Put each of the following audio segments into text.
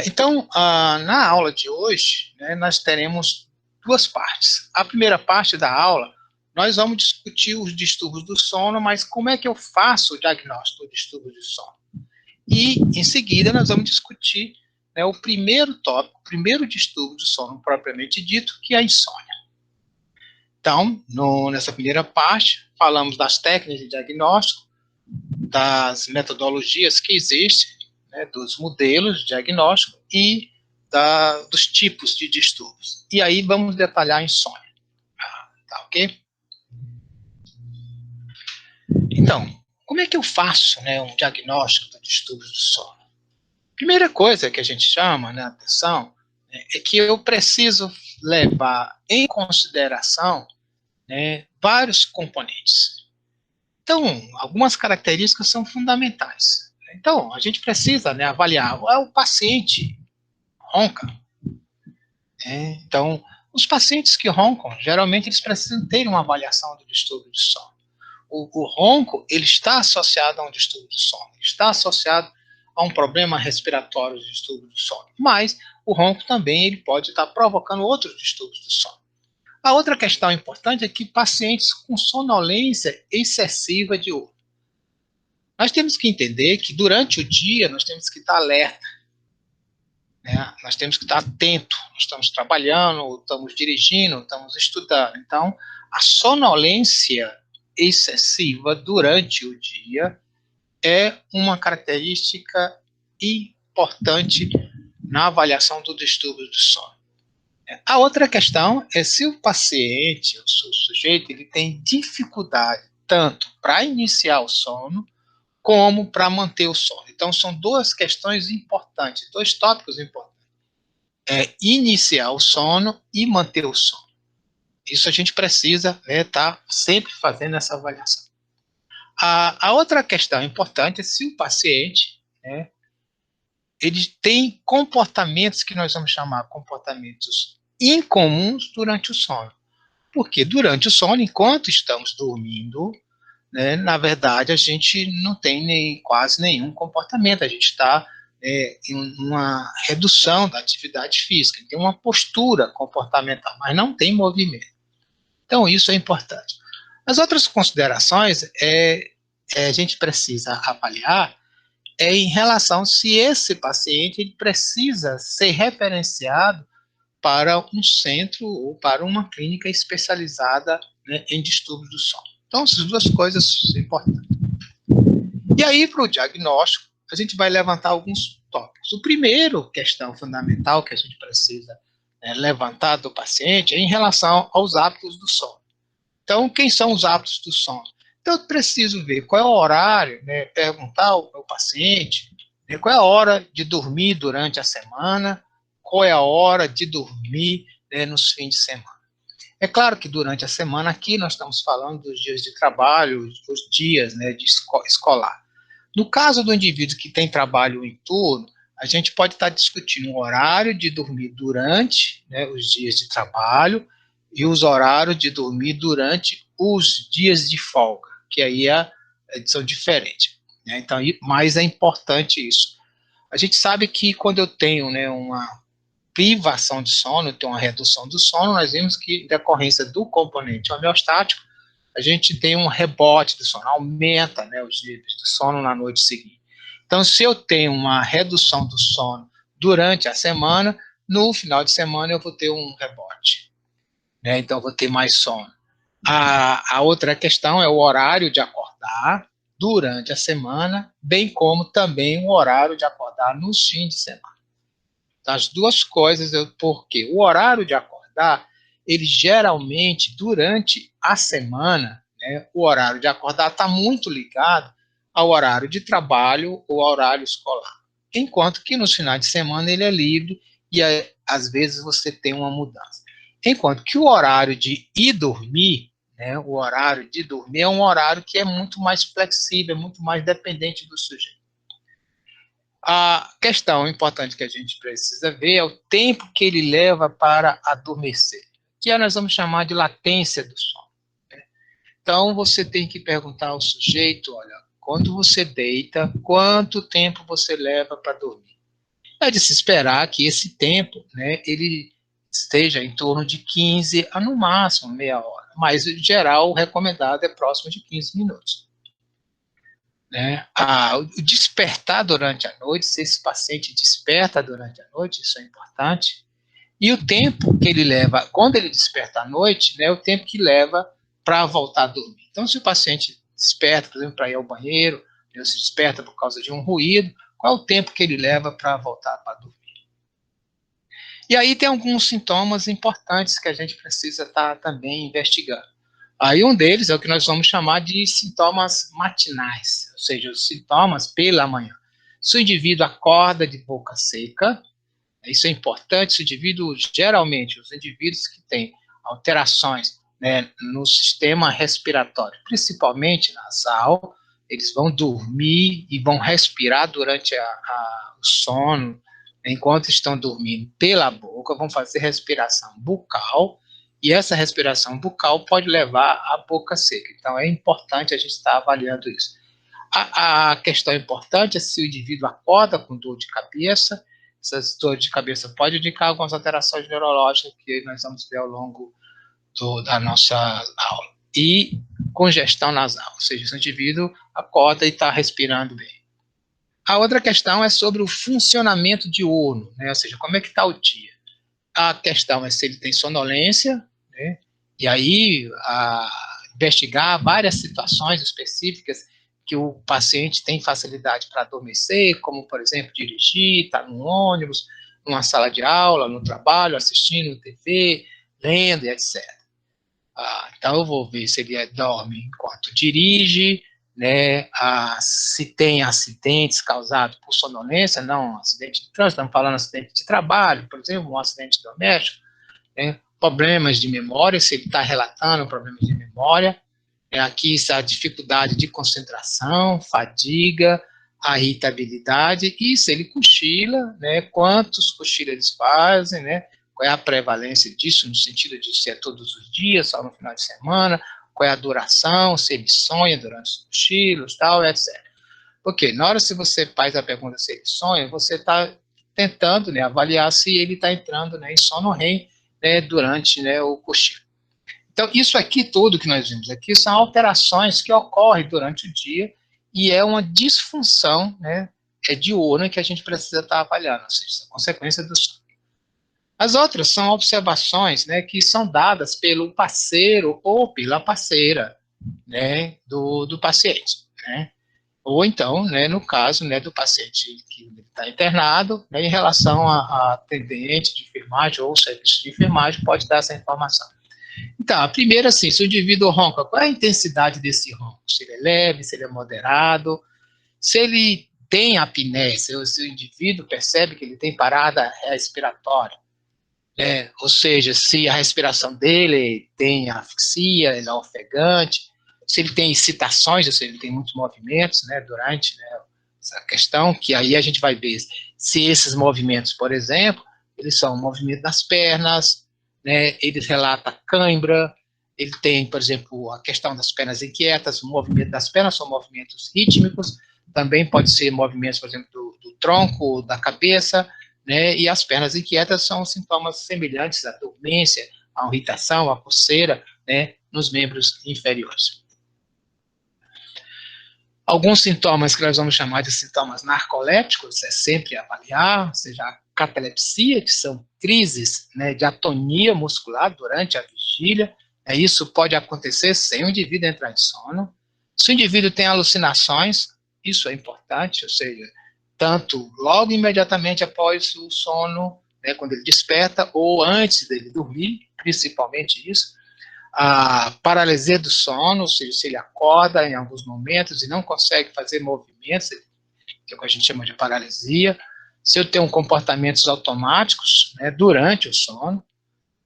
Então, na aula de hoje, né, nós teremos duas partes. A primeira parte da aula, nós vamos discutir os distúrbios do sono, mas como é que eu faço o diagnóstico do distúrbio do sono? E, em seguida, nós vamos discutir, né, o primeiro tópico, o primeiro distúrbio do sono propriamente dito, que é a insônia. Então, nessa primeira parte, falamos das técnicas de diagnóstico, das metodologias que existem, né, dos modelos de diagnóstico e dos tipos de distúrbios. E aí vamos detalhar a insônia. Tá ok? Então, como é que eu faço, né, um diagnóstico do distúrbio do sono? Primeira coisa que a gente chama, né, atenção, é que eu preciso levar em consideração, né, vários componentes. Então, algumas características são fundamentais. Então, a gente precisa, né, avaliar o paciente ronca. Então, os pacientes que roncam, geralmente eles precisam ter uma avaliação do distúrbio de sono. O ronco, ele está associado a um distúrbio do sono, está associado a um problema respiratório do distúrbio do sono, mas o ronco também ele pode estar provocando outros distúrbios do sono. A outra questão importante é que pacientes com sonolência excessiva diurna. Nós temos que entender que durante o dia nós temos que estar alerta, né? Nós temos que estar atento, nós estamos trabalhando, estamos dirigindo, estamos estudando. Então, a sonolência excessiva durante o dia é uma característica importante na avaliação do distúrbio do sono. A outra questão é se o paciente, o sujeito, ele tem dificuldade tanto para iniciar o sono como para manter o sono. Então, são duas questões importantes, dois tópicos importantes. Iniciar o sono e manter o sono. Isso a gente precisa estar sempre fazendo essa avaliação. A outra questão importante é se o paciente, né, ele tem comportamentos que nós vamos chamar comportamentos incomuns durante o sono. Porque durante o sono, enquanto estamos dormindo, né, na verdade, a gente não tem quase nenhum comportamento, a gente está em uma redução da atividade física, tem uma postura comportamental, mas não tem movimento. Então, isso é importante. As outras considerações a gente precisa avaliar em relação se esse paciente ele precisa ser referenciado para um centro ou para uma clínica especializada, né, em distúrbios do sono. Então, essas duas coisas são importantes. E aí, para o diagnóstico, a gente vai levantar alguns tópicos. O primeiro questão fundamental que a gente precisa levantar do paciente é em relação aos hábitos do sono. Então, quem são os hábitos do sono? Então, eu preciso ver qual é o horário, né, perguntar ao paciente, né, qual é a hora de dormir durante a semana, qual é a hora de dormir, né, nos fins de semana. É claro que durante a semana aqui nós estamos falando dos dias de trabalho, os dias, né, de escolar. No caso do indivíduo que tem trabalho em turno, a gente pode estar discutindo o horário de dormir durante, né, os dias de trabalho e os horários de dormir durante os dias de folga, que aí são diferentes. Né? Então, mas é importante isso. A gente sabe que quando eu tenho, né, uma privação de sono, eu tenho uma redução do sono, nós vimos que, em decorrência do componente homeostático, a gente tem um rebote do sono, aumenta, né, os níveis de sono na noite seguinte. Então, se eu tenho uma redução do sono durante a semana, no final de semana eu vou ter um rebote. Né? Então, eu vou ter mais sono. A outra questão é o horário de acordar durante a semana, bem como também o horário de acordar nos fins de semana. Então, as duas coisas, porque o horário de acordar, ele geralmente, durante a semana, né, o horário de acordar está muito ligado ao horário de trabalho ou ao horário escolar. Enquanto que nos finais de semana ele é livre e às vezes você tem uma mudança. Enquanto que o horário de ir dormir, né, o horário de dormir é um horário que é muito mais flexível, é muito mais dependente do sujeito. A questão importante que a gente precisa ver é o tempo que ele leva para adormecer, que nós vamos chamar de latência do sono. Né? Então, você tem que perguntar ao sujeito, olha, quando você deita, quanto tempo você leva para dormir? É de se esperar que esse tempo, né, ele esteja em torno de 15 a no máximo meia hora, mas em geral o recomendado é próximo de 15 minutos. Né? O despertar durante a noite, se esse paciente desperta durante a noite, isso é importante, e o tempo que ele leva, quando ele desperta à noite, né, o tempo que leva para voltar a dormir. Então, se o paciente desperta, por exemplo, para ir ao banheiro, ou se desperta por causa de um ruído, qual é o tempo que ele leva para voltar para dormir? E aí tem alguns sintomas importantes que a gente precisa estar também investigando. Aí um deles é o que nós vamos chamar de sintomas matinais, ou seja, os sintomas pela manhã. Se o indivíduo acorda de boca seca, isso é importante, se o indivíduo, geralmente, os indivíduos que têm alterações, né, no sistema respiratório, principalmente nasal, eles vão dormir e vão respirar durante o sono, enquanto estão dormindo pela boca, vão fazer respiração bucal, e essa respiração bucal pode levar à boca seca. Então, é importante a gente estar avaliando isso. A questão importante é se o indivíduo acorda com dor de cabeça. Essas dores de cabeça podem indicar algumas alterações neurológicas que nós vamos ver ao longo da nossa aula. E congestão nasal, ou seja, se o indivíduo acorda e está respirando bem. A outra questão é sobre o funcionamento diurno, né? Ou seja, como é que está o dia. A questão é se ele tem sonolência, né? E aí investigar várias situações específicas que o paciente tem facilidade para adormecer, como, por exemplo, dirigir, estar num ônibus, numa sala de aula, no trabalho, assistindo TV, lendo, etc. Então, eu vou ver se ele dorme enquanto dirige, né, se tem acidentes causados por sonolência, não acidente de trânsito, estamos falando de acidente de trabalho, por exemplo, um acidente doméstico, né, problemas de memória, se ele está relatando problemas de memória, aqui está a dificuldade de concentração, fadiga, a irritabilidade, e se ele cochila, né, quantos cochilos eles fazem, né, qual é a prevalência disso, no sentido de se é todos os dias, só no final de semana, qual é a duração, se ele sonha durante os cochilos, tal, etc. Porque na hora se você faz a pergunta se ele sonha, você está tentando, né, avaliar se ele está entrando, né, em sono REM, né, durante, né, o cochilo. Então, isso aqui tudo que nós vimos aqui são alterações que ocorrem durante o dia e é uma disfunção, né, diurna que a gente precisa estar avaliando, ou seja, a consequência do sono. As outras são observações, né, que são dadas pelo parceiro ou pela parceira, né, do paciente, né? Ou então, né, no caso, né, do paciente que está internado, né, em relação a atendente de enfermagem ou serviço de enfermagem, pode dar essa informação. Então, a primeira, assim, se o indivíduo ronca, qual é a intensidade desse ronco? Se ele é leve, se ele é moderado, se ele tem apneia, se o indivíduo percebe que ele tem parada respiratória, né? Ou seja, se a respiração dele tem asfixia, ele é ofegante, se ele tem excitações, ou seja, ele tem muitos movimentos, né, durante, né, essa questão, que aí a gente vai ver se esses movimentos, por exemplo, eles são movimento das pernas, né, eles relatam cãibra, ele tem, por exemplo, a questão das pernas inquietas, o movimento das pernas são movimentos rítmicos, também pode ser movimentos, por exemplo, do tronco, da cabeça, né, e as pernas inquietas são sintomas semelhantes à dormência, à irritação, à coceira, né, nos membros inferiores. Alguns sintomas que nós vamos chamar de sintomas narcolépticos, é sempre avaliar, ou seja, a catalepsia, que são crises, né, de atonia muscular durante a vigília, isso pode acontecer sem o indivíduo entrar em sono. Se o indivíduo tem alucinações, isso é importante, ou seja, tanto logo imediatamente após o sono, né, quando ele desperta, ou antes dele dormir, principalmente isso. A paralisia do sono, ou seja, se ele acorda em alguns momentos e não consegue fazer movimentos, que é o que a gente chama de paralisia. Se eu tenho comportamentos automáticos, né, durante o sono,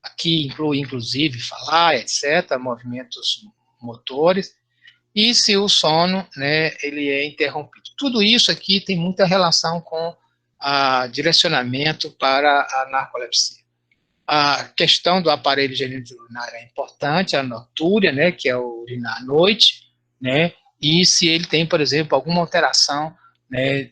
aqui inclui inclusive falar, etc., movimentos motores, e se o sono, né, ele é interrompido. Tudo isso aqui tem muita relação com direcionamento para a narcolepsia. A questão do aparelho geniturinário é importante, a noctúria, né, que é o urinar à noite, né, e se ele tem, por exemplo, alguma alteração, né,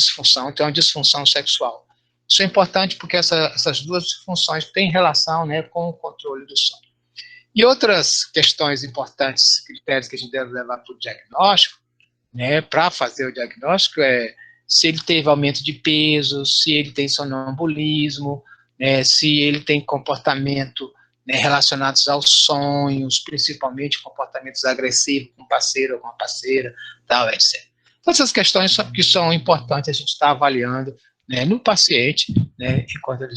disfunção, tem uma disfunção sexual. Isso é importante porque essas duas disfunções têm relação, né, com o controle do sono. E outras questões importantes, critérios que a gente deve levar para o diagnóstico, né, para fazer o diagnóstico, é se ele teve aumento de peso, se ele tem sonambulismo, né, se ele tem comportamento, né, relacionados aos sonhos, principalmente comportamentos agressivos com parceiro ou com a parceira, tal, etc. Todas essas questões que são importantes a gente estar avaliando, né, no paciente, né, enquanto ele